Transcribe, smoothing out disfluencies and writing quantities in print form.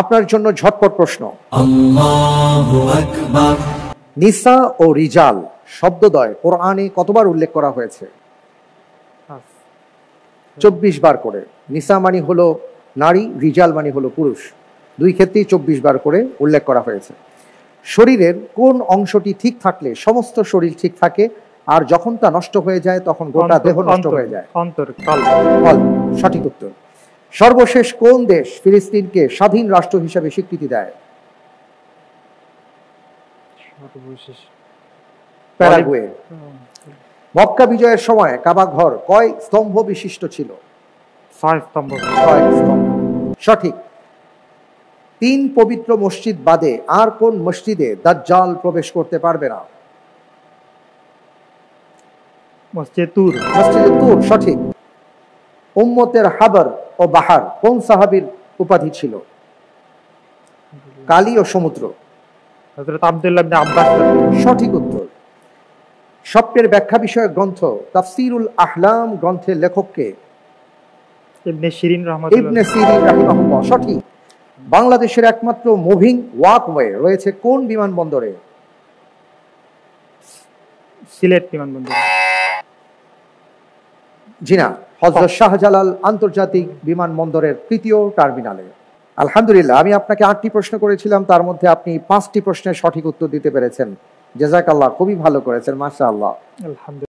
আপনার জন্য ঝটপট প্রশ্ন। আল্লাহু আকবার। নিসা ও রিজাল শব্দদ্বয় কোরআনে কতবার উল্লেখ করা হয়েছে? 24 বার করে। নিসা মানে হলো নারী, রিজাল মানে হলো পুরুষ, দুই ক্ষেত্রেই 24 বার করে উল্লেখ করা হয়েছে। শরীরের কোন অংশটি ঠিক থাকলে সমস্ত শরীর ঠিক থাকে, আর যখন তা নষ্ট হয়ে যায় তখন গোটা দেহ নষ্ট হয়ে যায়? অন্তর। কল সঠিক উত্তর। সর্বশেষ কোন দেশ ফিলিস্তিনকে স্বাধীন রাষ্ট্র হিসেবে স্বীকৃতি দেয়? সর্বশেষ প্যারাগুয়ে। মক্কা বিজয়ের সময় কাবা ঘর কয় স্তম্ভ বিশিষ্ট ছিল? 6 স্তম্ভ। 6 স্তম্ভ। সঠিক। 3 পবিত্র মসজিদ বাদে আর কোন মসজিদে দাজ্জাল প্রবেশ করতে পারবে না? মসজিদে তুর। মসজিদে তুর সঠিক। উম্মতের হাবর ও বাহার কোন সাহাবীর উপাধি ছিল? কালী ও সমুদ্র। হযরত আব্দুল্লাহ ইবনে আব্বাস। সঠিক উত্তর। স্বপ্নের ব্যাখ্যা বিষয়ক গ্রন্থ তাফসীরুল আহলাম গ্রন্থের লেখককে? ইবনে সিরিন রাহমাতুল্লাহ। ইবনে সিরিন রাহিমাহুল্লাহ। সঠিক। বাংলাদেশের একমাত্র মুভিং ওয়াকওয়ে রয়েছে কোন বিমানবন্দরে? সিলেট বিমানবন্দর। জি না, হযরত শাহজালাল আন্তর্জাতিক বিমানবন্দরের তৃতীয় টার্মিনালে। আলহামদুলিল্লাহ, আমি আপনাকে 8টি প্রশ্ন করেছিলাম, তার মধ্যে আপনি 5টি প্রশ্নের সঠিক উত্তর দিতে পেরেছেন। জাযাকাল্লাহ, খুবই ভালো করেছেন, মাশাআল্লাহ। আলহামদুলিল্লাহ।